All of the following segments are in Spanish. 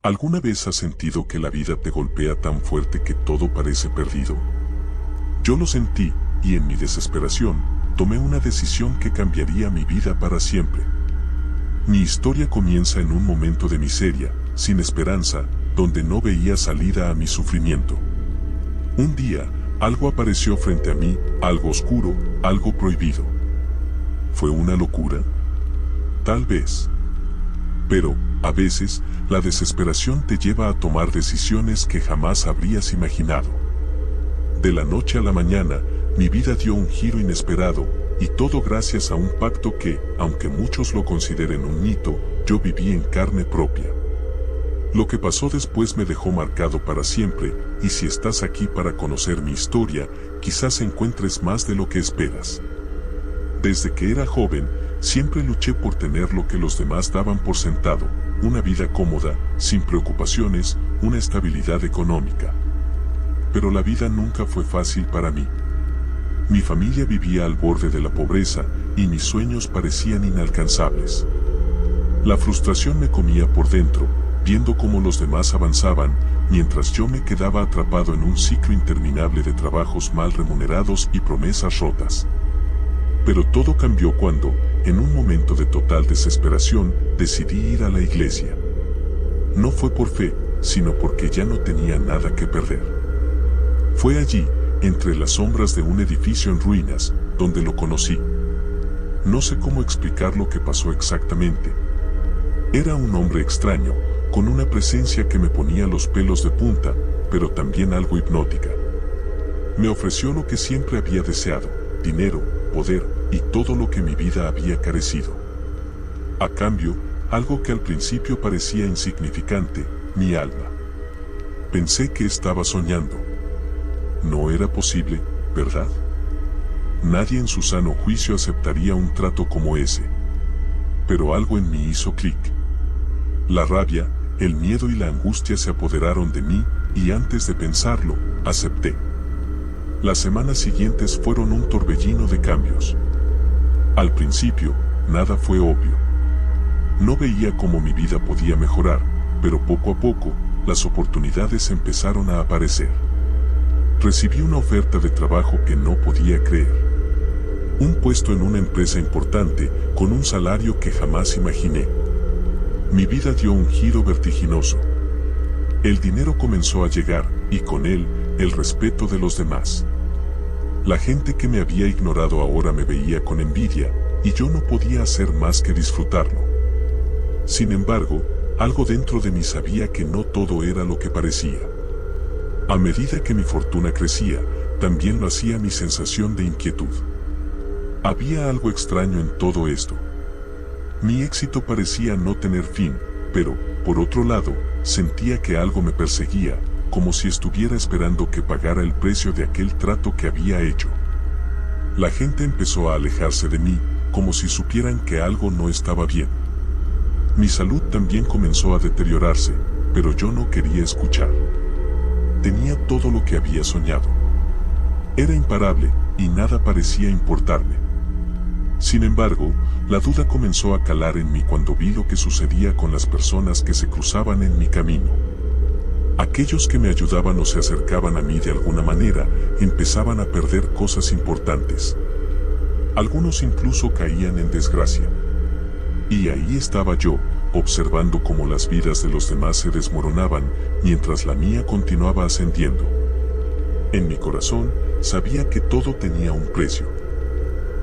¿Alguna vez has sentido que la vida te golpea tan fuerte que todo parece perdido? Yo lo sentí, y en mi desesperación, tomé una decisión que cambiaría mi vida para siempre. Mi historia comienza en un momento de miseria, sin esperanza, donde no veía salida a mi sufrimiento. Un día, algo apareció frente a mí, algo oscuro, algo prohibido. ¿Fue una locura? Tal vez. Pero, a veces, la desesperación te lleva a tomar decisiones que jamás habrías imaginado. De la noche a la mañana, mi vida dio un giro inesperado, y todo gracias a un pacto que, aunque muchos lo consideren un mito, yo viví en carne propia. Lo que pasó después me dejó marcado para siempre, y si estás aquí para conocer mi historia, quizás encuentres más de lo que esperas. Desde que era joven, siempre luché por tener lo que los demás daban por sentado, una vida cómoda, sin preocupaciones, una estabilidad económica. Pero la vida nunca fue fácil para mí. Mi familia vivía al borde de la pobreza, y mis sueños parecían inalcanzables. La frustración me comía por dentro, viendo cómo los demás avanzaban, mientras yo me quedaba atrapado en un ciclo interminable de trabajos mal remunerados y promesas rotas. Pero todo cambió cuando, en un momento de total desesperación, decidí ir a la iglesia. No fue por fe, sino porque ya no tenía nada que perder. Fue allí, entre las sombras de un edificio en ruinas, donde lo conocí. No sé cómo explicar lo que pasó exactamente. Era un hombre extraño, con una presencia que me ponía los pelos de punta, pero también algo hipnótica. Me ofreció lo que siempre había deseado: dinero, poder y todo lo que mi vida había carecido. A cambio, algo que al principio parecía insignificante: mi alma. Pensé que estaba soñando. No era posible, ¿verdad? Nadie en su sano juicio aceptaría un trato como ese. Pero algo en mí hizo clic. La rabia, el miedo y la angustia se apoderaron de mí, y antes de pensarlo, acepté. Las semanas siguientes fueron un torbellino de cambios. Al principio, nada fue obvio. No veía cómo mi vida podía mejorar, pero poco a poco, las oportunidades empezaron a aparecer. Recibí una oferta de trabajo que no podía creer. Un puesto en una empresa importante, con un salario que jamás imaginé. Mi vida dio un giro vertiginoso. El dinero comenzó a llegar, y con él, el respeto de los demás. La gente que me había ignorado ahora me veía con envidia, y yo no podía hacer más que disfrutarlo. Sin embargo, algo dentro de mí sabía que no todo era lo que parecía. A medida que mi fortuna crecía, también lo hacía mi sensación de inquietud. Había algo extraño en todo esto. Mi éxito parecía no tener fin, pero, por otro lado, sentía que algo me perseguía, como si estuviera esperando que pagara el precio de aquel trato que había hecho. La gente empezó a alejarse de mí, como si supieran que algo no estaba bien. Mi salud también comenzó a deteriorarse, pero yo no quería escuchar. Tenía todo lo que había soñado. Era imparable, y nada parecía importarme. Sin embargo, la duda comenzó a calar en mí cuando vi lo que sucedía con las personas que se cruzaban en mi camino. Aquellos que me ayudaban o se acercaban a mí de alguna manera, empezaban a perder cosas importantes. Algunos incluso caían en desgracia. Y ahí estaba yo, observando cómo las vidas de los demás se desmoronaban, mientras la mía continuaba ascendiendo. En mi corazón, sabía que todo tenía un precio.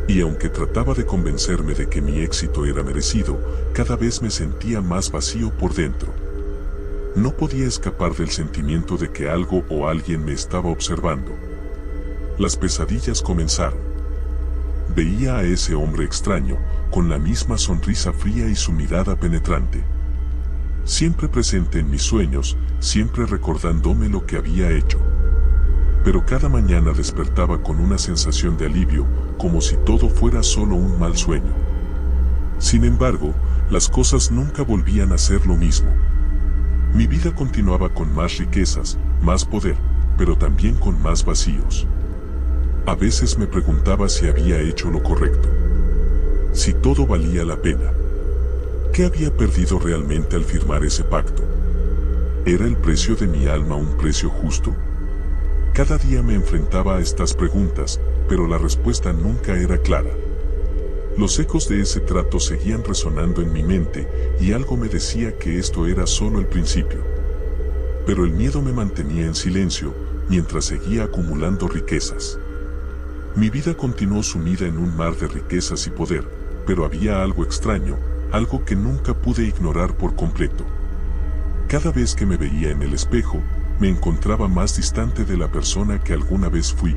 Y aunque trataba de convencerme de que mi éxito era merecido, cada vez me sentía más vacío por dentro. No podía escapar del sentimiento de que algo o alguien me estaba observando. Las pesadillas comenzaron. Veía a ese hombre extraño, con la misma sonrisa fría y su mirada penetrante. Siempre presente en mis sueños, siempre recordándome lo que había hecho. Pero cada mañana despertaba con una sensación de alivio, como si todo fuera solo un mal sueño. Sin embargo, las cosas nunca volvían a ser lo mismo. Mi vida continuaba con más riquezas, más poder, pero también con más vacíos. A veces me preguntaba si había hecho lo correcto. Si todo valía la pena. ¿Qué había perdido realmente al firmar ese pacto? ¿Era el precio de mi alma un precio justo? Cada día me enfrentaba a estas preguntas, pero la respuesta nunca era clara. Los ecos de ese trato seguían resonando en mi mente y algo me decía que esto era solo el principio. Pero el miedo me mantenía en silencio mientras seguía acumulando riquezas. Mi vida continuó sumida en un mar de riquezas y poder, pero había algo extraño, algo que nunca pude ignorar por completo. Cada vez que me veía en el espejo, me encontraba más distante de la persona que alguna vez fui.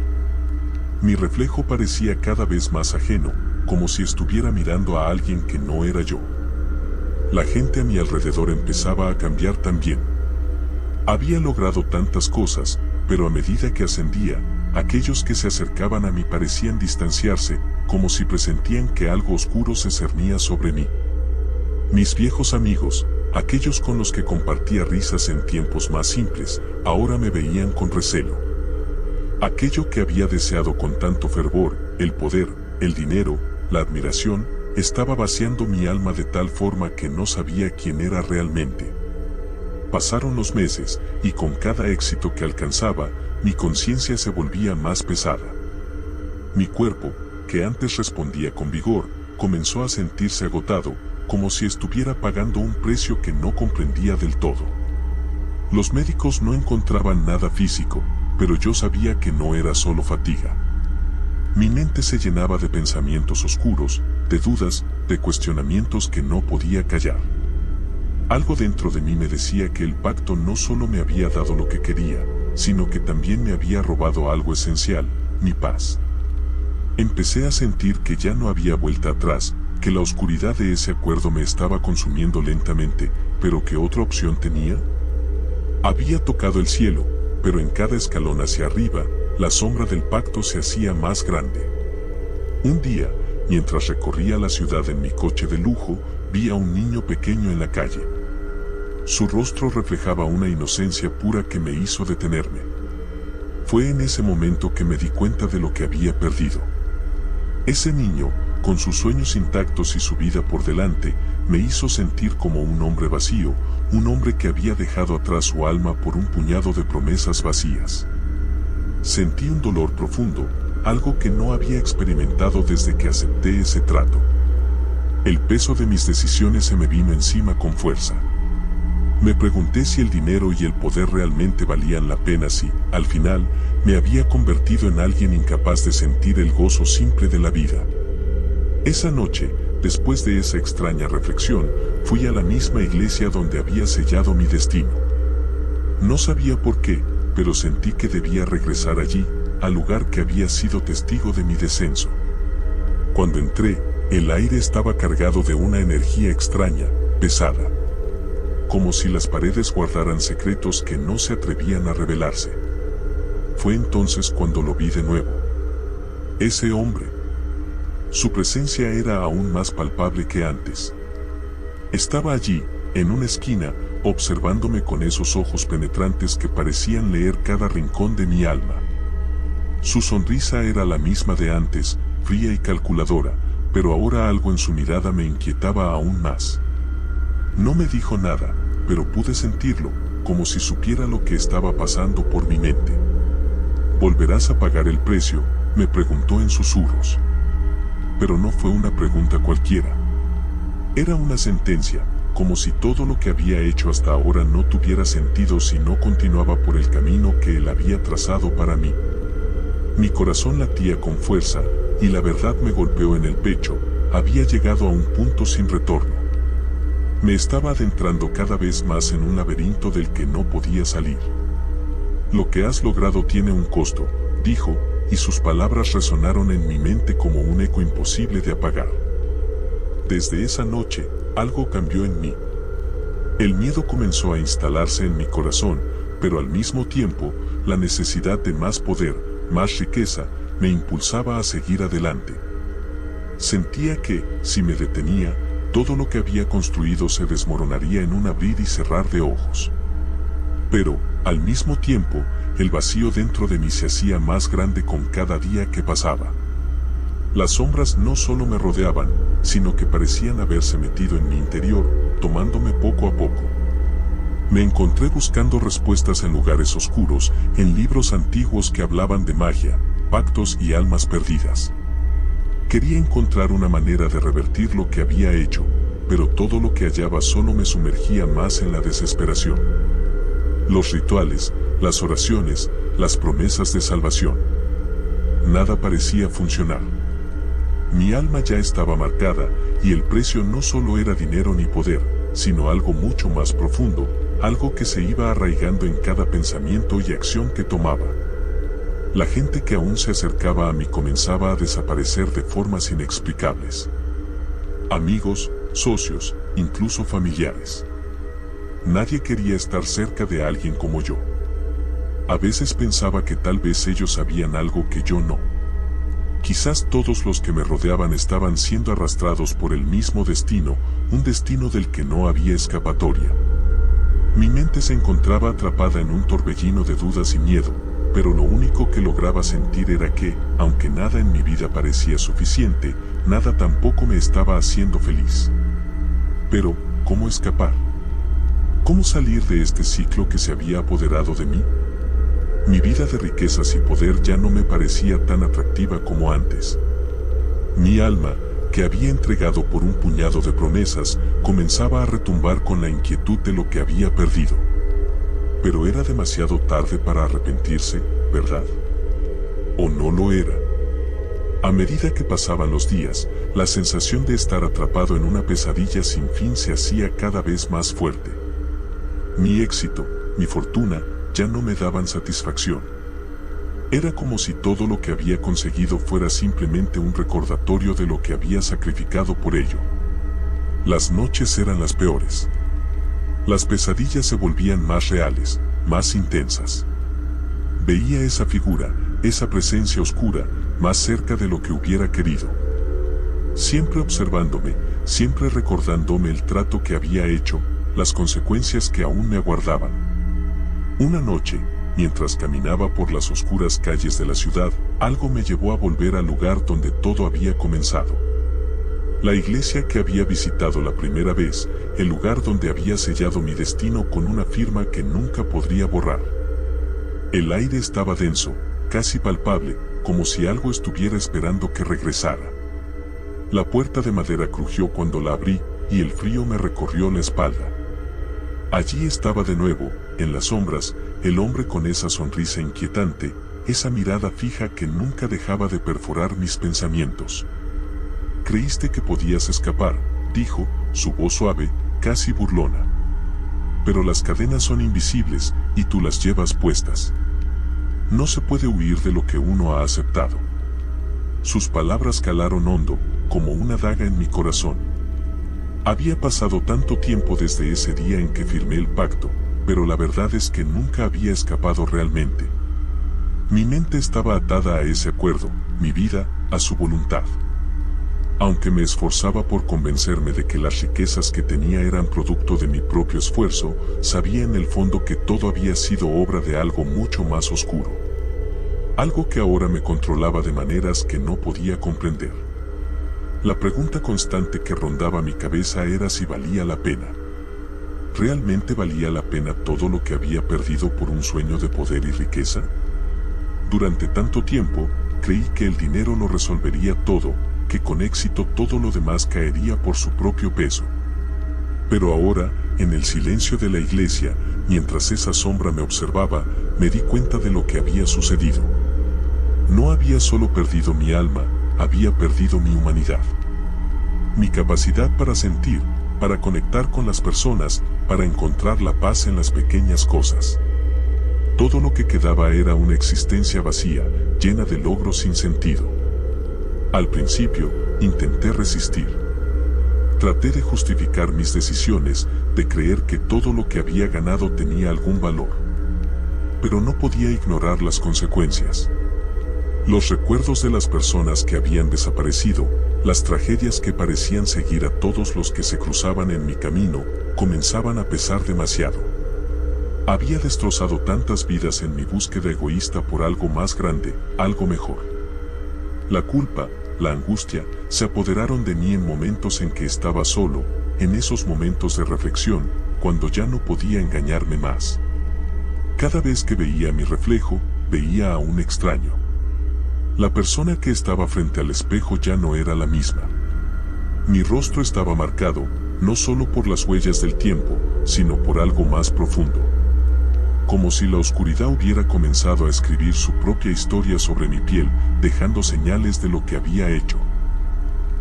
Mi reflejo parecía cada vez más ajeno, como si estuviera mirando a alguien que no era yo. La gente a mi alrededor empezaba a cambiar también. Había logrado tantas cosas, pero a medida que ascendía, aquellos que se acercaban a mí parecían distanciarse, como si presentían que algo oscuro se cernía sobre mí. Mis viejos amigos, aquellos con los que compartía risas en tiempos más simples, ahora me veían con recelo. Aquello que había deseado con tanto fervor, el poder, el dinero, la admiración, estaba vaciando mi alma de tal forma que no sabía quién era realmente. Pasaron los meses, y con cada éxito que alcanzaba, mi conciencia se volvía más pesada. Mi cuerpo, que antes respondía con vigor, comenzó a sentirse agotado, como si estuviera pagando un precio que no comprendía del todo. Los médicos no encontraban nada físico, pero yo sabía que no era solo fatiga. Mi mente se llenaba de pensamientos oscuros, de dudas, de cuestionamientos que no podía callar. Algo dentro de mí me decía que el pacto no solo me había dado lo que quería, sino que también me había robado algo esencial, mi paz. Empecé a sentir que ya no había vuelta atrás, que la oscuridad de ese acuerdo me estaba consumiendo lentamente, pero ¿qué otra opción tenía? Había tocado el cielo, pero en cada escalón hacia arriba, la sombra del pacto se hacía más grande. Un día, mientras recorría la ciudad en mi coche de lujo, vi a un niño pequeño en la calle. Su rostro reflejaba una inocencia pura que me hizo detenerme. Fue en ese momento que me di cuenta de lo que había perdido. Ese niño, con sus sueños intactos y su vida por delante, me hizo sentir como un hombre vacío, un hombre que había dejado atrás su alma por un puñado de promesas vacías. Sentí un dolor profundo, algo que no había experimentado desde que acepté ese trato. El peso de mis decisiones se me vino encima con fuerza. Me pregunté si el dinero y el poder realmente valían la pena si, al final, me había convertido en alguien incapaz de sentir el gozo simple de la vida. Esa noche, después de esa extraña reflexión, fui a la misma iglesia donde había sellado mi destino. No sabía por qué, pero sentí que debía regresar allí, al lugar que había sido testigo de mi descenso. Cuando entré, el aire estaba cargado de una energía extraña, pesada. Como si las paredes guardaran secretos que no se atrevían a revelarse. Fue entonces cuando lo vi de nuevo. Ese hombre. Su presencia era aún más palpable que antes. Estaba allí, en una esquina, observándome con esos ojos penetrantes que parecían leer cada rincón de mi alma. Su sonrisa era la misma de antes, fría y calculadora, pero ahora algo en su mirada me inquietaba aún más. No me dijo nada, pero pude sentirlo, como si supiera lo que estaba pasando por mi mente. ¿Volverás a pagar el precio?, me preguntó en susurros. Pero no fue una pregunta cualquiera. Era una sentencia, como si todo lo que había hecho hasta ahora no tuviera sentido si no continuaba por el camino que él había trazado para mí. Mi corazón latía con fuerza, y la verdad me golpeó en el pecho. Había llegado a un punto sin retorno. Me estaba adentrando cada vez más en un laberinto del que no podía salir. Lo que has logrado tiene un costo, dijo, y sus palabras resonaron en mi mente como un eco imposible de apagar. Desde esa noche, algo cambió en mí. El miedo comenzó a instalarse en mi corazón, pero al mismo tiempo, la necesidad de más poder, más riqueza, me impulsaba a seguir adelante. Sentía que, si me detenía, todo lo que había construido se desmoronaría en un abrir y cerrar de ojos. Pero, al mismo tiempo, el vacío dentro de mí se hacía más grande con cada día que pasaba. Las sombras no solo me rodeaban, sino que parecían haberse metido en mi interior, tomándome poco a poco. Me encontré buscando respuestas en lugares oscuros, en libros antiguos que hablaban de magia, pactos y almas perdidas. Quería encontrar una manera de revertir lo que había hecho, pero todo lo que hallaba solo me sumergía más en la desesperación. Los rituales, las oraciones, las promesas de salvación. Nada parecía funcionar. Mi alma ya estaba marcada, y el precio no solo era dinero ni poder, sino algo mucho más profundo, algo que se iba arraigando en cada pensamiento y acción que tomaba. La gente que aún se acercaba a mí comenzaba a desaparecer de formas inexplicables. Amigos, socios, incluso familiares. Nadie quería estar cerca de alguien como yo. A veces pensaba que tal vez ellos sabían algo que yo no. Quizás todos los que me rodeaban estaban siendo arrastrados por el mismo destino, un destino del que no había escapatoria. Mi mente se encontraba atrapada en un torbellino de dudas y miedo, pero lo único que lograba sentir era que, aunque nada en mi vida parecía suficiente, nada tampoco me estaba haciendo feliz. Pero, ¿cómo escapar? ¿Cómo salir de este ciclo que se había apoderado de mí? Mi vida de riquezas y poder ya no me parecía tan atractiva como antes. Mi alma, que había entregado por un puñado de promesas, comenzaba a retumbar con la inquietud de lo que había perdido. Pero era demasiado tarde para arrepentirse, ¿verdad? ¿O no lo era? A medida que pasaban los días, la sensación de estar atrapado en una pesadilla sin fin se hacía cada vez más fuerte. Mi éxito, mi fortuna, ya no me daban satisfacción. Era como si todo lo que había conseguido fuera simplemente un recordatorio de lo que había sacrificado por ello. Las noches eran las peores. Las pesadillas se volvían más reales, más intensas. Veía esa figura, esa presencia oscura, más cerca de lo que hubiera querido. Siempre observándome, siempre recordándome el trato que había hecho, las consecuencias que aún me aguardaban. Una noche, mientras caminaba por las oscuras calles de la ciudad, algo me llevó a volver al lugar donde todo había comenzado. La iglesia que había visitado la primera vez, el lugar donde había sellado mi destino con una firma que nunca podría borrar. El aire estaba denso, casi palpable, como si algo estuviera esperando que regresara. La puerta de madera crujió cuando la abrí, y el frío me recorrió la espalda. Allí estaba de nuevo, en las sombras, el hombre con esa sonrisa inquietante, esa mirada fija que nunca dejaba de perforar mis pensamientos. «Creíste que podías escapar», dijo, su voz suave, casi burlona. «Pero las cadenas son invisibles, y tú las llevas puestas. No se puede huir de lo que uno ha aceptado». Sus palabras calaron hondo, como una daga en mi corazón. Había pasado tanto tiempo desde ese día en que firmé el pacto, pero la verdad es que nunca había escapado realmente. Mi mente estaba atada a ese acuerdo, mi vida, a su voluntad. Aunque me esforzaba por convencerme de que las riquezas que tenía eran producto de mi propio esfuerzo, sabía en el fondo que todo había sido obra de algo mucho más oscuro. Algo que ahora me controlaba de maneras que no podía comprender. La pregunta constante que rondaba mi cabeza era si valía la pena. ¿Realmente valía la pena todo lo que había perdido por un sueño de poder y riqueza? Durante tanto tiempo, creí que el dinero lo resolvería todo, que con éxito todo lo demás caería por su propio peso. Pero ahora, en el silencio de la iglesia, mientras esa sombra me observaba, me di cuenta de lo que había sucedido. No había solo perdido mi alma, había perdido mi humanidad. Mi capacidad para sentir, para conectar con las personas, para encontrar la paz en las pequeñas cosas. Todo lo que quedaba era una existencia vacía, llena de logros sin sentido. Al principio, intenté resistir. Traté de justificar mis decisiones, de creer que todo lo que había ganado tenía algún valor. Pero no podía ignorar las consecuencias. Los recuerdos de las personas que habían desaparecido, las tragedias que parecían seguir a todos los que se cruzaban en mi camino, comenzaban a pesar demasiado. Había destrozado tantas vidas en mi búsqueda egoísta por algo más grande, algo mejor. La culpa, la angustia, se apoderaron de mí en momentos en que estaba solo, en esos momentos de reflexión, cuando ya no podía engañarme más. Cada vez que veía mi reflejo, veía a un extraño. La persona que estaba frente al espejo ya no era la misma. Mi rostro estaba marcado, no solo por las huellas del tiempo, sino por algo más profundo. Como si la oscuridad hubiera comenzado a escribir su propia historia sobre mi piel, dejando señales de lo que había hecho.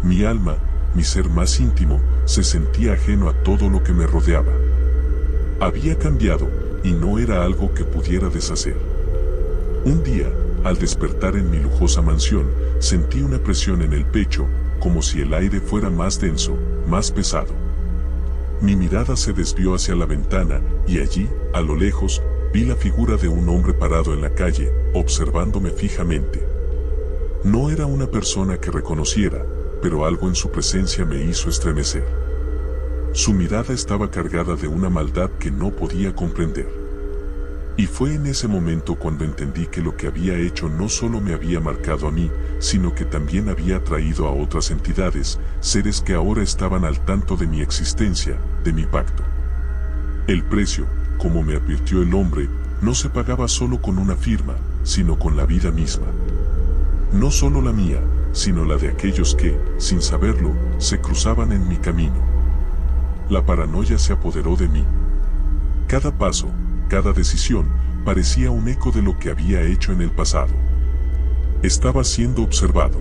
Mi alma, mi ser más íntimo, se sentía ajeno a todo lo que me rodeaba. Había cambiado, y no era algo que pudiera deshacer. Un día, al despertar en mi lujosa mansión, sentí una presión en el pecho, como si el aire fuera más denso, más pesado. Mi mirada se desvió hacia la ventana, y allí, a lo lejos, vi la figura de un hombre parado en la calle, observándome fijamente. No era una persona que reconociera, pero algo en su presencia me hizo estremecer. Su mirada estaba cargada de una maldad que no podía comprender. Y fue en ese momento cuando entendí que lo que había hecho no solo me había marcado a mí, sino que también había atraído a otras entidades, seres que ahora estaban al tanto de mi existencia, de mi pacto. El precio, como me advirtió el hombre, no se pagaba solo con una firma, sino con la vida misma. No solo la mía, sino la de aquellos que, sin saberlo, se cruzaban en mi camino. La paranoia se apoderó de mí. Cada paso, cada decisión, parecía un eco de lo que había hecho en el pasado. Estaba siendo observado.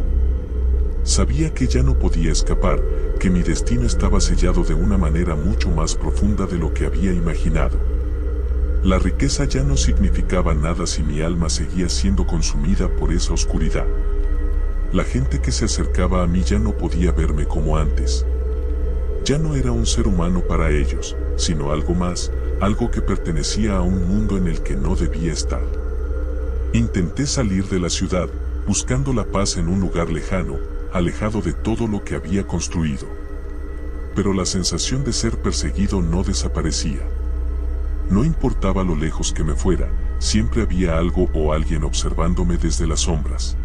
Sabía que ya no podía escapar, que mi destino estaba sellado de una manera mucho más profunda de lo que había imaginado. La riqueza ya no significaba nada si mi alma seguía siendo consumida por esa oscuridad. La gente que se acercaba a mí ya no podía verme como antes. Ya no era un ser humano para ellos, sino algo más, algo que pertenecía a un mundo en el que no debía estar. Intenté salir de la ciudad, buscando la paz en un lugar lejano, alejado de todo lo que había construido. Pero la sensación de ser perseguido no desaparecía. No importaba lo lejos que me fuera, siempre había algo o alguien observándome desde las sombras.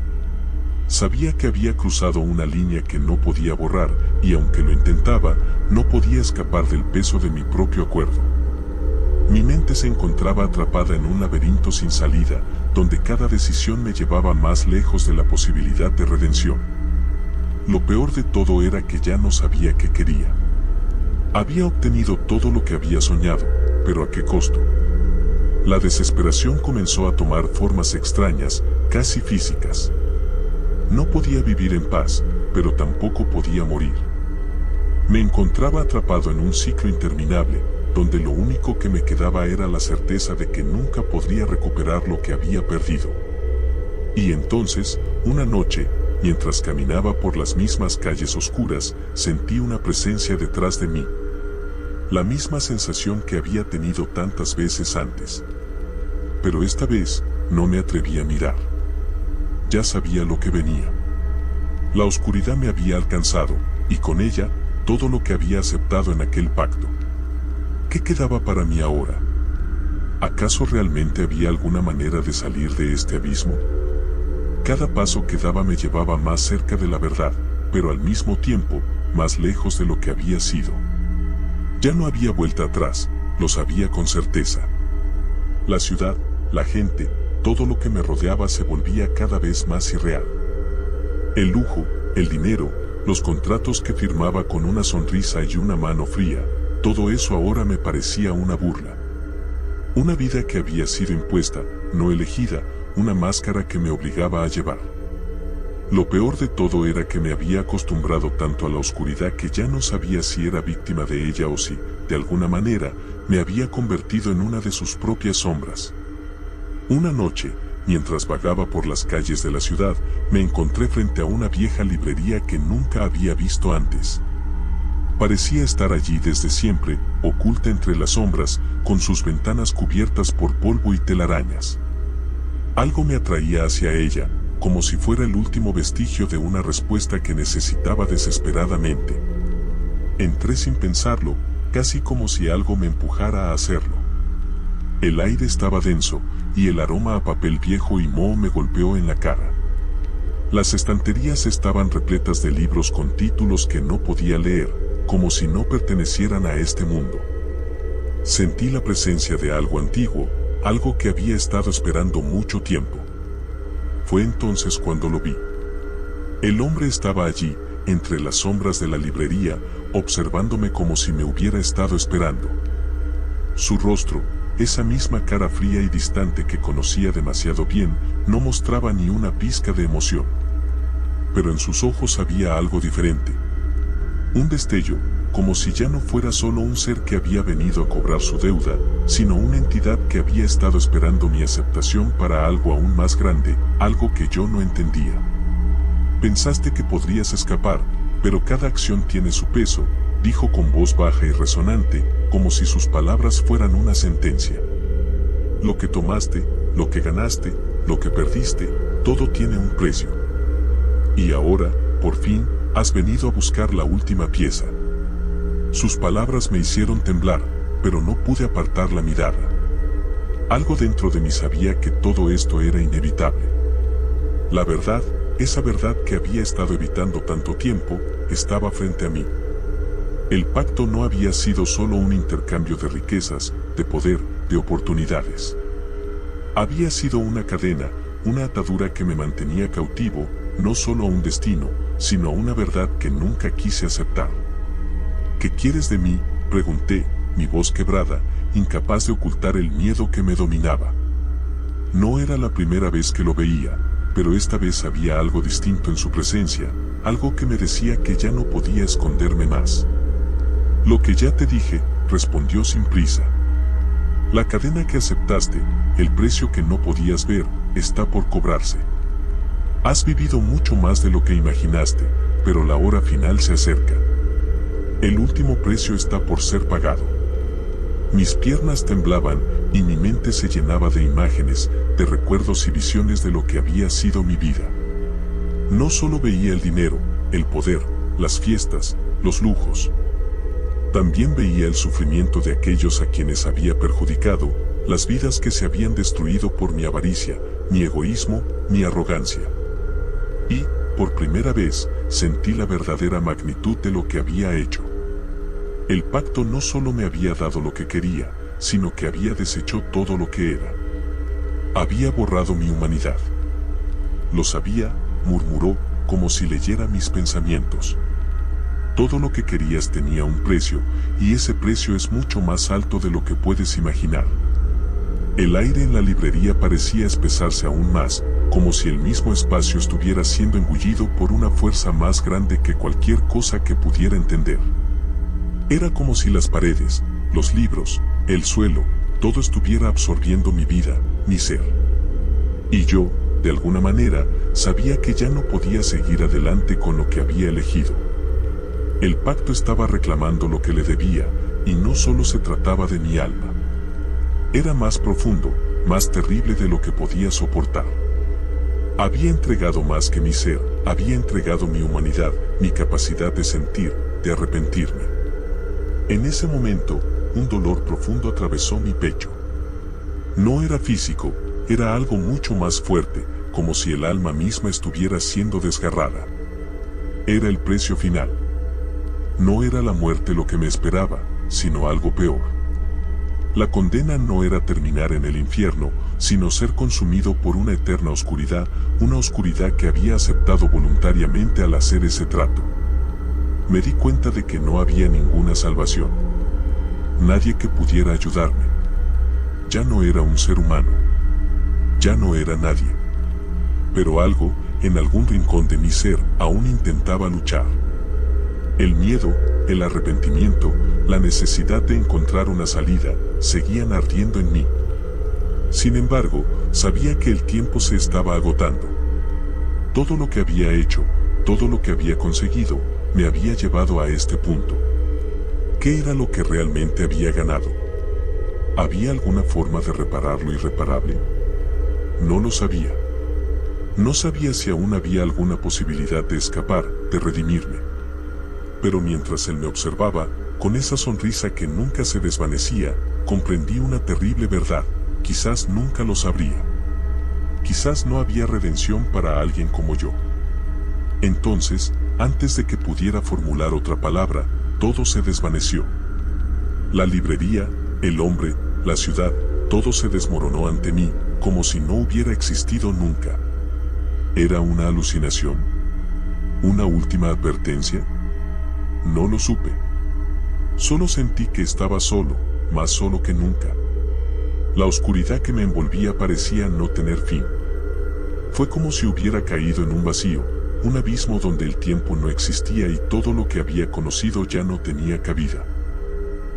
Sabía que había cruzado una línea que no podía borrar, y aunque lo intentaba, no podía escapar del peso de mi propio acuerdo. Mi mente se encontraba atrapada en un laberinto sin salida, donde cada decisión me llevaba más lejos de la posibilidad de redención. Lo peor de todo era que ya no sabía qué quería. Había obtenido todo lo que había soñado, pero ¿a qué costo? La desesperación comenzó a tomar formas extrañas, casi físicas. No podía vivir en paz, pero tampoco podía morir. Me encontraba atrapado en un ciclo interminable, donde lo único que me quedaba era la certeza de que nunca podría recuperar lo que había perdido. Y entonces, una noche, mientras caminaba por las mismas calles oscuras, sentí una presencia detrás de mí. La misma sensación que había tenido tantas veces antes. Pero esta vez, no me atreví a mirar. Ya sabía lo que venía. La oscuridad me había alcanzado, y con ella, todo lo que había aceptado en aquel pacto. ¿Qué quedaba para mí ahora? ¿Acaso realmente había alguna manera de salir de este abismo? Cada paso que daba me llevaba más cerca de la verdad, pero al mismo tiempo, más lejos de lo que había sido. Ya no había vuelta atrás, lo sabía con certeza. La ciudad, la gente, todo lo que me rodeaba se volvía cada vez más irreal. El lujo, el dinero, los contratos que firmaba con una sonrisa y una mano fría, todo eso ahora me parecía una burla. Una vida que había sido impuesta, no elegida, una máscara que me obligaba a llevar. Lo peor de todo era que me había acostumbrado tanto a la oscuridad que ya no sabía si era víctima de ella o si, de alguna manera, me había convertido en una de sus propias sombras. Una noche, mientras vagaba por las calles de la ciudad, me encontré frente a una vieja librería que nunca había visto antes. Parecía estar allí desde siempre, oculta entre las sombras, con sus ventanas cubiertas por polvo y telarañas. Algo me atraía hacia ella, como si fuera el último vestigio de una respuesta que necesitaba desesperadamente. Entré sin pensarlo, casi como si algo me empujara a hacerlo. El aire estaba denso, y el aroma a papel viejo y moho me golpeó en la cara. Las estanterías estaban repletas de libros con títulos que no podía leer, como si no pertenecieran a este mundo. Sentí la presencia de algo antiguo, algo que había estado esperando mucho tiempo. Fue entonces cuando lo vi. El hombre estaba allí, entre las sombras de la librería, observándome como si me hubiera estado esperando. Su rostro, esa misma cara fría y distante que conocía demasiado bien, no mostraba ni una pizca de emoción. Pero en sus ojos había algo diferente. Un destello, como si ya no fuera solo un ser que había venido a cobrar su deuda, sino una entidad que había estado esperando mi aceptación para algo aún más grande, algo que yo no entendía. Pensaste que podrías escapar, pero cada acción tiene su peso, dijo con voz baja y resonante, como si sus palabras fueran una sentencia. Lo que tomaste, lo que ganaste, lo que perdiste, todo tiene un precio. Y ahora, por fin, has venido a buscar la última pieza. Sus palabras me hicieron temblar, pero no pude apartar la mirada. Algo dentro de mí sabía que todo esto era inevitable. La verdad, esa verdad que había estado evitando tanto tiempo, estaba frente a mí. El pacto no había sido solo un intercambio de riquezas, de poder, de oportunidades. Había sido una cadena, una atadura que me mantenía cautivo, no solo a un destino, sino a una verdad que nunca quise aceptar. ¿Qué quieres de mí?, pregunté, mi voz quebrada, incapaz de ocultar el miedo que me dominaba. No era la primera vez que lo veía, pero esta vez había algo distinto en su presencia, algo que me decía que ya no podía esconderme más. Lo que ya te dije, respondió sin prisa. La cadena que aceptaste, el precio que no podías ver, está por cobrarse. Has vivido mucho más de lo que imaginaste, pero la hora final se acerca. El último precio está por ser pagado. Mis piernas temblaban y mi mente se llenaba de imágenes, de recuerdos y visiones de lo que había sido mi vida. No solo veía el dinero, el poder, las fiestas, los lujos. También veía el sufrimiento de aquellos a quienes había perjudicado, las vidas que se habían destruido por mi avaricia, mi egoísmo, mi arrogancia. Y, por primera vez, sentí la verdadera magnitud de lo que había hecho. El pacto no solo me había dado lo que quería, sino que había deshecho todo lo que era. Había borrado mi humanidad. Lo sabía, murmuró, como si leyera mis pensamientos. Todo lo que querías tenía un precio, y ese precio es mucho más alto de lo que puedes imaginar. El aire en la librería parecía espesarse aún más, como si el mismo espacio estuviera siendo engullido por una fuerza más grande que cualquier cosa que pudiera entender. Era como si las paredes, los libros, el suelo, todo estuviera absorbiendo mi vida, mi ser. Y yo, de alguna manera, sabía que ya no podía seguir adelante con lo que había elegido. El pacto estaba reclamando lo que le debía, y no solo se trataba de mi alma. Era más profundo, más terrible de lo que podía soportar. Había entregado más que mi ser, había entregado mi humanidad, mi capacidad de sentir, de arrepentirme. En ese momento, un dolor profundo atravesó mi pecho. No era físico, era algo mucho más fuerte, como si el alma misma estuviera siendo desgarrada. Era el precio final. No era la muerte lo que me esperaba, sino algo peor. La condena no era terminar en el infierno, sino ser consumido por una eterna oscuridad, una oscuridad que había aceptado voluntariamente al hacer ese trato. Me di cuenta de que no había ninguna salvación. Nadie que pudiera ayudarme. Ya no era un ser humano. Ya no era nadie. Pero algo, en algún rincón de mi ser, aún intentaba luchar. El miedo, el arrepentimiento, la necesidad de encontrar una salida, seguían ardiendo en mí. Sin embargo, sabía que el tiempo se estaba agotando. Todo lo que había hecho, todo lo que había conseguido, me había llevado a este punto. ¿Qué era lo que realmente había ganado? ¿Había alguna forma de reparar lo irreparable? No lo sabía. No sabía si aún había alguna posibilidad de escapar, de redimirme. Pero mientras él me observaba, con esa sonrisa que nunca se desvanecía, comprendí una terrible verdad: quizás nunca lo sabría. Quizás no había redención para alguien como yo. Entonces, antes de que pudiera formular otra palabra, todo se desvaneció. La librería, El hombre, la ciudad, todo se desmoronó ante mí, como si no hubiera existido nunca. ¿Era una alucinación? ¿Una última advertencia? No lo supe. Solo sentí que estaba solo, más solo que nunca. La oscuridad que me envolvía parecía no tener fin. Fue como si hubiera caído en un vacío, un abismo donde el tiempo no existía y todo lo que había conocido ya no tenía cabida.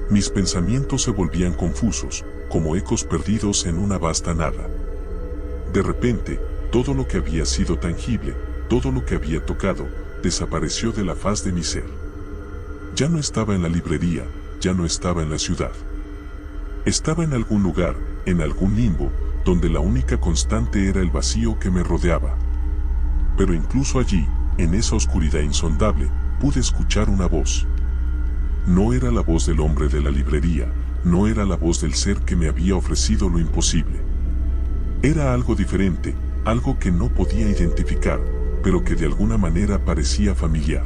Mis pensamientos se volvían confusos, como ecos perdidos en una vasta nada. De repente, todo lo que había sido tangible, todo lo que había tocado, desapareció de la faz de mi ser. Ya no estaba en la librería, ya no estaba en la ciudad. Estaba en algún lugar, en algún limbo, donde la única constante era el vacío que me rodeaba. Pero incluso allí, en esa oscuridad insondable, pude escuchar una voz. No era la voz del hombre de la librería, no era la voz del ser que me había ofrecido lo imposible. Era algo diferente, algo que no podía identificar, pero que de alguna manera parecía familiar.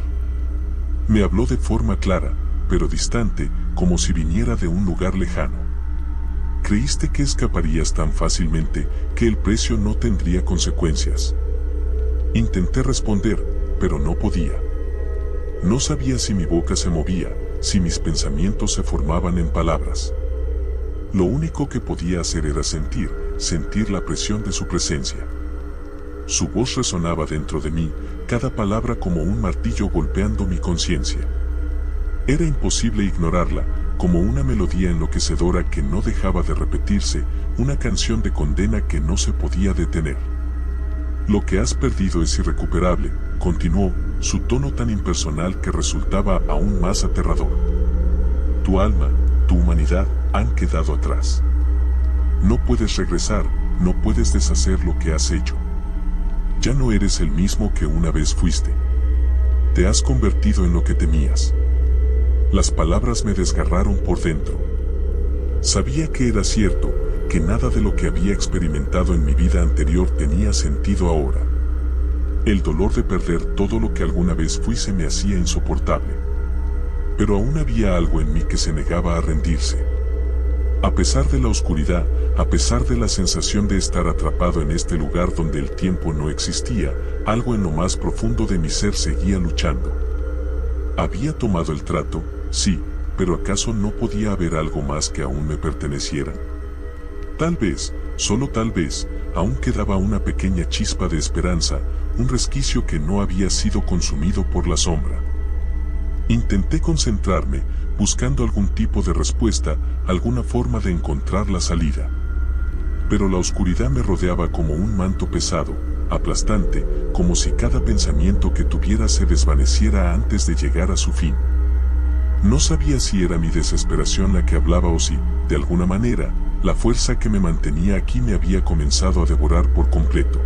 Me habló de forma clara, pero distante, como si viniera de un lugar lejano. ¿Creíste que escaparías tan fácilmente, que el precio no tendría consecuencias? Intenté responder, pero no podía. No sabía si mi boca se movía, si mis pensamientos se formaban en palabras. Lo único que podía hacer era sentir la presión de su presencia. Su voz resonaba dentro de mí, cada palabra como un martillo golpeando mi conciencia. Era imposible ignorarla, como una melodía enloquecedora que no dejaba de repetirse, una canción de condena que no se podía detener. Lo que has perdido es irrecuperable, continuó, su tono tan impersonal que resultaba aún más aterrador. Tu alma, tu humanidad, han quedado atrás. No puedes regresar, no puedes deshacer lo que has hecho. Ya no eres el mismo que una vez fuiste. Te has convertido en lo que temías. Las palabras me desgarraron por dentro. Sabía que era cierto, que nada de lo que había experimentado en mi vida anterior tenía sentido ahora. El dolor de perder todo lo que alguna vez fui se me hacía insoportable. Pero aún había algo en mí que se negaba a rendirse. A pesar de la oscuridad, a pesar de la sensación de estar atrapado en este lugar donde el tiempo no existía, algo en lo más profundo de mi ser seguía luchando. Había tomado el trato, sí, pero ¿acaso no podía haber algo más que aún me perteneciera? Tal vez, solo tal vez, aún quedaba una pequeña chispa de esperanza, un resquicio que no había sido consumido por la sombra. Intenté concentrarme, buscando algún tipo de respuesta, alguna forma de encontrar la salida. Pero la oscuridad me rodeaba como un manto pesado, aplastante, como si cada pensamiento que tuviera se desvaneciera antes de llegar a su fin. No sabía si era mi desesperación la que hablaba o si, de alguna manera, la fuerza que me mantenía aquí me había comenzado a devorar por completo.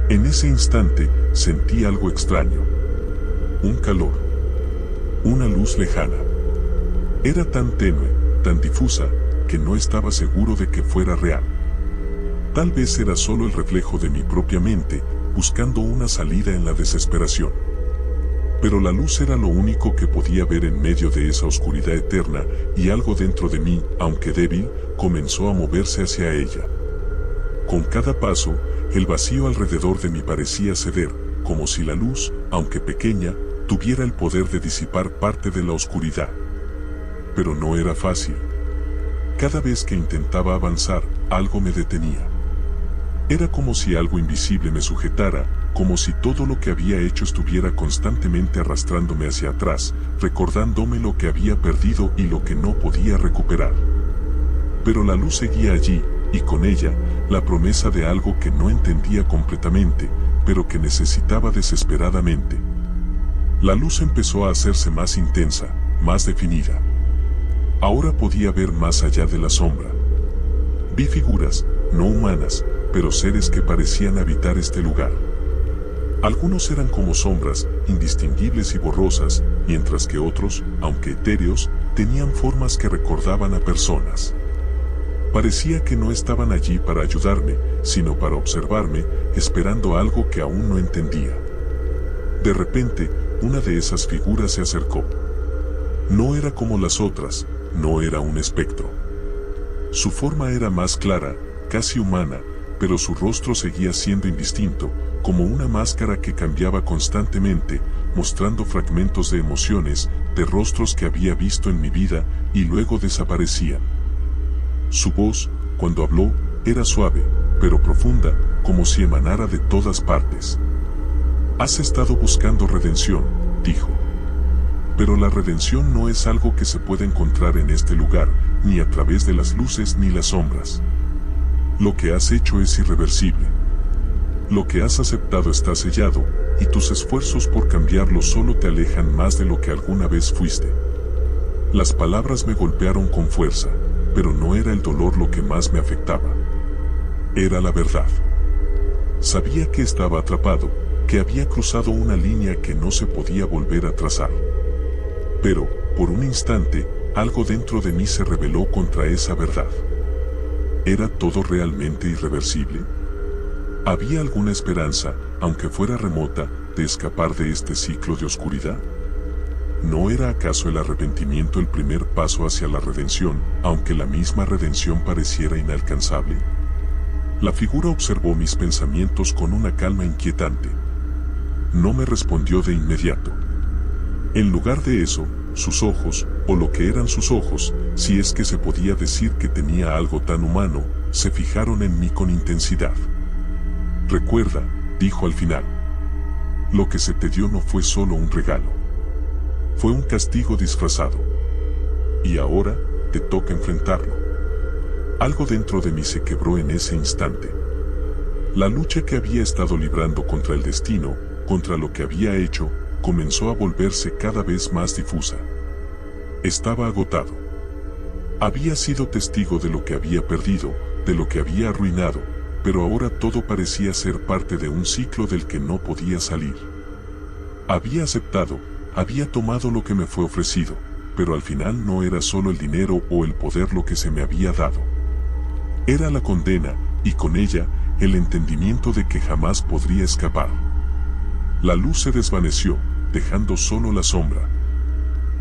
En ese instante, sentí algo extraño. Un calor. Una luz lejana. Era tan tenue, tan difusa, que no estaba seguro de que fuera real. Tal vez era solo el reflejo de mi propia mente, buscando una salida en la desesperación. Pero la luz era lo único que podía ver en medio de esa oscuridad eterna, y algo dentro de mí, aunque débil, comenzó a moverse hacia ella. Con cada paso, el vacío alrededor de mí parecía ceder, como si la luz, aunque pequeña, tuviera el poder de disipar parte de la oscuridad. Pero no era fácil. Cada vez que intentaba avanzar, algo me detenía. Era como si algo invisible me sujetara, como si todo lo que había hecho estuviera constantemente arrastrándome hacia atrás, recordándome lo que había perdido y lo que no podía recuperar. Pero la luz seguía allí, y con ella, la promesa de algo que no entendía completamente, pero que necesitaba desesperadamente. La luz empezó a hacerse más intensa, más definida. Ahora podía ver más allá de la sombra. Vi figuras, no humanas, pero seres que parecían habitar este lugar. Algunos eran como sombras, indistinguibles y borrosas, mientras que otros, aunque etéreos, tenían formas que recordaban a personas. Parecía que no estaban allí para ayudarme, sino para observarme, esperando algo que aún no entendía. De repente, una de esas figuras se acercó. No era como las otras, no era un espectro. Su forma era más clara, casi humana, pero su rostro seguía siendo indistinto, como una máscara que cambiaba constantemente, mostrando fragmentos de emociones, de rostros que había visto en mi vida, y luego desaparecían. Su voz, cuando habló, era suave, pero profunda, como si emanara de todas partes. «Has estado buscando redención», dijo. «Pero la redención no es algo que se pueda encontrar en este lugar, ni a través de las luces ni las sombras. Lo que has hecho es irreversible. Lo que has aceptado está sellado, y tus esfuerzos por cambiarlo solo te alejan más de lo que alguna vez fuiste». Las palabras me golpearon con fuerza, pero no era el dolor lo que más me afectaba. Era la verdad. Sabía que estaba atrapado, que había cruzado una línea que no se podía volver a trazar. Pero, por un instante, algo dentro de mí se rebeló contra esa verdad. ¿Era todo realmente irreversible? ¿Había alguna esperanza, aunque fuera remota, de escapar de este ciclo de oscuridad? ¿No era acaso el arrepentimiento el primer paso hacia la redención, aunque la misma redención pareciera inalcanzable? La figura observó mis pensamientos con una calma inquietante. No me respondió de inmediato. En lugar de eso, sus ojos, o lo que eran sus ojos, si es que se podía decir que tenía algo tan humano, se fijaron en mí con intensidad. «Recuerda», dijo al final, «lo que se te dio no fue solo un regalo. Fue un castigo disfrazado. Y ahora, te toca enfrentarlo». Algo dentro de mí se quebró en ese instante. La lucha que había estado librando contra el destino, contra lo que había hecho, comenzó a volverse cada vez más difusa. Estaba agotado. Había sido testigo de lo que había perdido, de lo que había arruinado, pero ahora todo parecía ser parte de un ciclo del que no podía salir. Había aceptado, había tomado lo que me fue ofrecido, pero al final no era solo el dinero o el poder lo que se me había dado. Era la condena, y con ella, el entendimiento de que jamás podría escapar. La luz se desvaneció, dejando solo la sombra.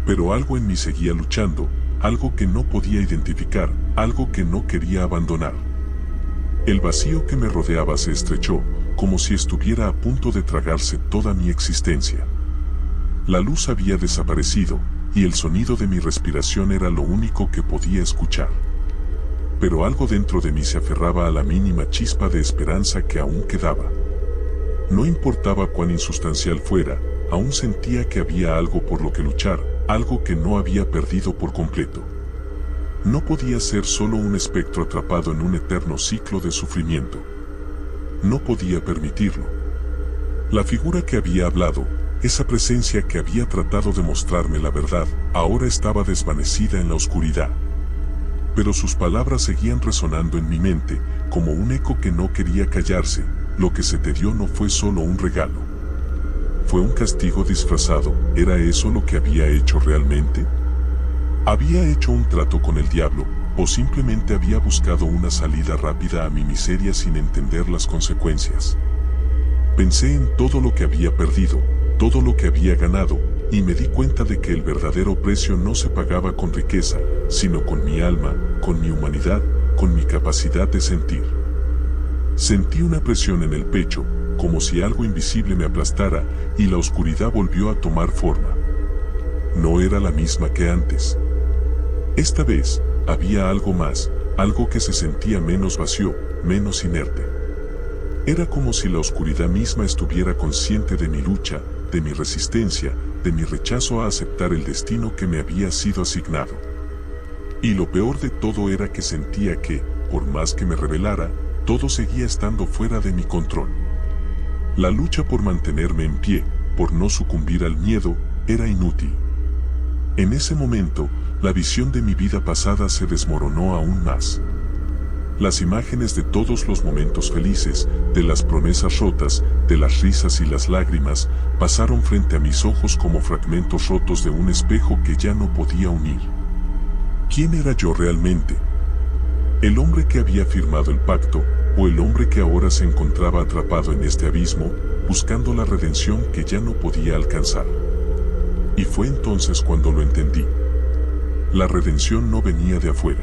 Pero algo en mí seguía luchando, algo que no podía identificar, algo que no quería abandonar. El vacío que me rodeaba se estrechó, como si estuviera a punto de tragarse toda mi existencia. La luz había desaparecido, y el sonido de mi respiración era lo único que podía escuchar. Pero algo dentro de mí se aferraba a la mínima chispa de esperanza que aún quedaba. No importaba cuán insustancial fuera, aún sentía que había algo por lo que luchar, algo que no había perdido por completo. No podía ser solo un espectro atrapado en un eterno ciclo de sufrimiento. No podía permitirlo. La figura que había hablado, esa presencia que había tratado de mostrarme la verdad, ahora estaba desvanecida en la oscuridad. Pero sus palabras seguían resonando en mi mente, como un eco que no quería callarse. Lo que se te dio no fue solo un regalo. Fue un castigo disfrazado. ¿Era eso lo que había hecho realmente? ¿Había hecho un trato con el diablo, o simplemente había buscado una salida rápida a mi miseria sin entender las consecuencias? Pensé en todo lo que había perdido, todo lo que había ganado, y me di cuenta de que el verdadero precio no se pagaba con riqueza, sino con mi alma, con mi humanidad, con mi capacidad de sentir. Sentí una presión en el pecho, como si algo invisible me aplastara, y la oscuridad volvió a tomar forma. No era la misma que antes. Esta vez, había algo más, algo que se sentía menos vacío, menos inerte. Era como si la oscuridad misma estuviera consciente de mi lucha, de mi resistencia, de mi rechazo a aceptar el destino que me había sido asignado. Y lo peor de todo era que sentía que, por más que me rebelara, todo seguía estando fuera de mi control. La lucha por mantenerme en pie, por no sucumbir al miedo, era inútil. En ese momento, la visión de mi vida pasada se desmoronó aún más. Las imágenes de todos los momentos felices, de las promesas rotas, de las risas y las lágrimas, pasaron frente a mis ojos como fragmentos rotos de un espejo que ya no podía unir. ¿Quién era yo realmente? ¿El hombre que había firmado el pacto, o el hombre que ahora se encontraba atrapado en este abismo, buscando la redención que ya no podía alcanzar? Y fue entonces cuando lo entendí. La redención no venía de afuera.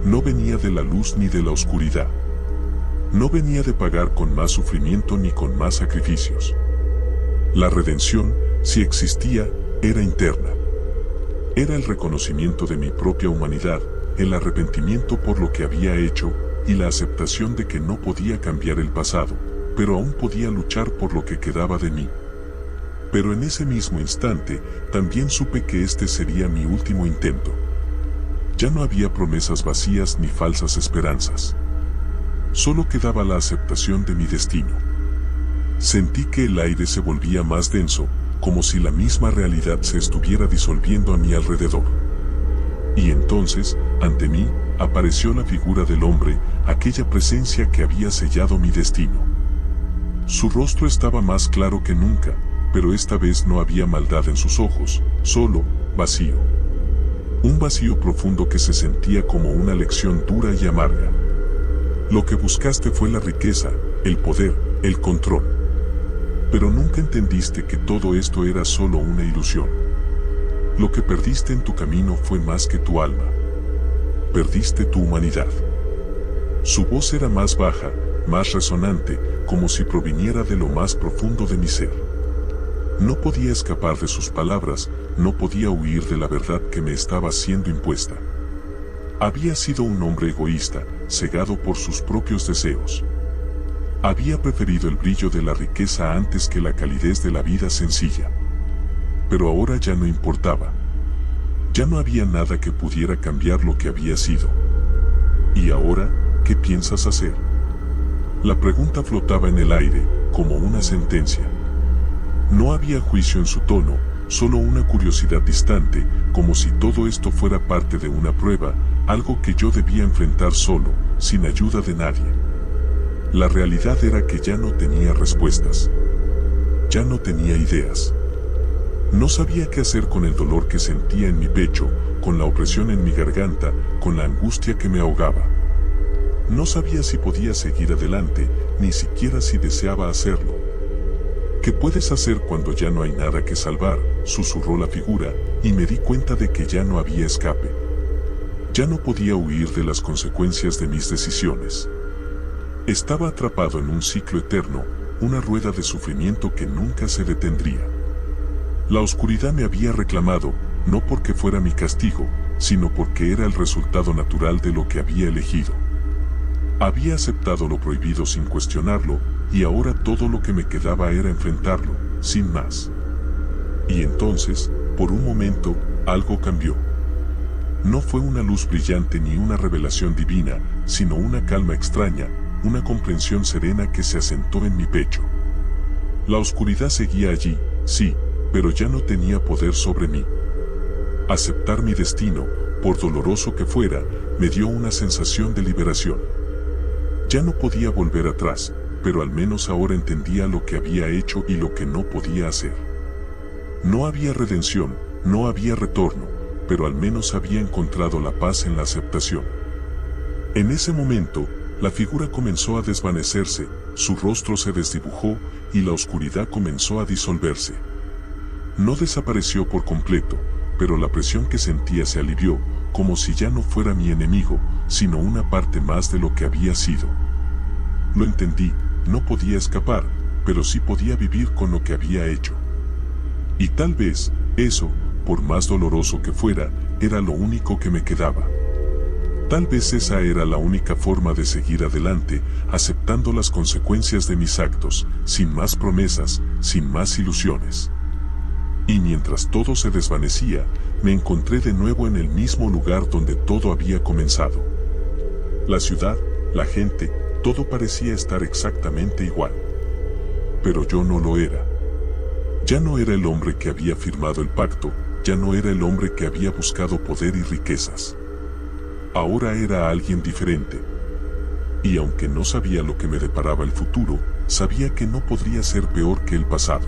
no venía de la luz ni de la oscuridad. No venía de pagar con más sufrimiento ni con más sacrificios. La redención, si existía, era interna. Era el reconocimiento de mi propia humanidad, el arrepentimiento por lo que había hecho y la aceptación de que no podía cambiar el pasado, pero aún podía luchar por lo que quedaba de mí. Pero en ese mismo instante, también supe que este sería mi último intento. Ya no había promesas vacías ni falsas esperanzas. Solo quedaba la aceptación de mi destino. Sentí que el aire se volvía más denso, como si la misma realidad se estuviera disolviendo a mi alrededor. Y entonces, ante mí, apareció la figura del hombre, aquella presencia que había sellado mi destino. Su rostro estaba más claro que nunca, pero esta vez no había maldad en sus ojos, solo vacío. Un vacío profundo que se sentía como una lección dura y amarga. Lo que buscaste fue la riqueza, el poder, el control. Pero nunca entendiste que todo esto era solo una ilusión. Lo que perdiste en tu camino fue más que tu alma. Perdiste tu humanidad. Su voz era más baja, más resonante, como si proviniera de lo más profundo de mi ser. No podía escapar de sus palabras, no podía huir de la verdad que me estaba siendo impuesta. Había sido un hombre egoísta, cegado por sus propios deseos. Había preferido el brillo de la riqueza antes que la calidez de la vida sencilla. Pero ahora ya no importaba. Ya no había nada que pudiera cambiar lo que había sido. ¿Y ahora, qué piensas hacer? La pregunta flotaba en el aire, como una sentencia. No había juicio en su tono, solo una curiosidad distante, como si todo esto fuera parte de una prueba, algo que yo debía enfrentar solo, sin ayuda de nadie. La realidad era que ya no tenía respuestas. Ya no tenía ideas. No sabía qué hacer con el dolor que sentía en mi pecho, con la opresión en mi garganta, con la angustia que me ahogaba. No sabía si podía seguir adelante, ni siquiera si deseaba hacerlo. ¿Qué puedes hacer cuando ya no hay nada que salvar?, susurró la figura, y me di cuenta de que ya no había escape. Ya no podía huir de las consecuencias de mis decisiones. Estaba atrapado en un ciclo eterno, una rueda de sufrimiento que nunca se detendría. La oscuridad me había reclamado, no porque fuera mi castigo, sino porque era el resultado natural de lo que había elegido. Había aceptado lo prohibido sin cuestionarlo, y ahora todo lo que me quedaba era enfrentarlo, sin más. Y entonces, por un momento, algo cambió. No fue una luz brillante ni una revelación divina, sino una calma extraña, una comprensión serena que se asentó en mi pecho. La oscuridad seguía allí, sí, pero ya no tenía poder sobre mí. Aceptar mi destino, por doloroso que fuera, me dio una sensación de liberación. Ya no podía volver atrás, pero al menos ahora entendía lo que había hecho y lo que no podía hacer. No había redención, no había retorno, pero al menos había encontrado la paz en la aceptación. En ese momento, la figura comenzó a desvanecerse, su rostro se desdibujó y la oscuridad comenzó a disolverse. No desapareció por completo, pero la presión que sentía se alivió, como si ya no fuera mi enemigo, sino una parte más de lo que había sido. Lo entendí, no podía escapar, pero sí podía vivir con lo que había hecho. Y tal vez, eso, por más doloroso que fuera, era lo único que me quedaba. Tal vez esa era la única forma de seguir adelante, aceptando las consecuencias de mis actos, sin más promesas, sin más ilusiones. Y mientras todo se desvanecía, me encontré de nuevo en el mismo lugar donde todo había comenzado. La ciudad, la gente, todo parecía estar exactamente igual. Pero yo no lo era. Ya no era el hombre que había firmado el pacto, ya no era el hombre que había buscado poder y riquezas. Ahora era alguien diferente. Y aunque no sabía lo que me deparaba el futuro, sabía que no podría ser peor que el pasado.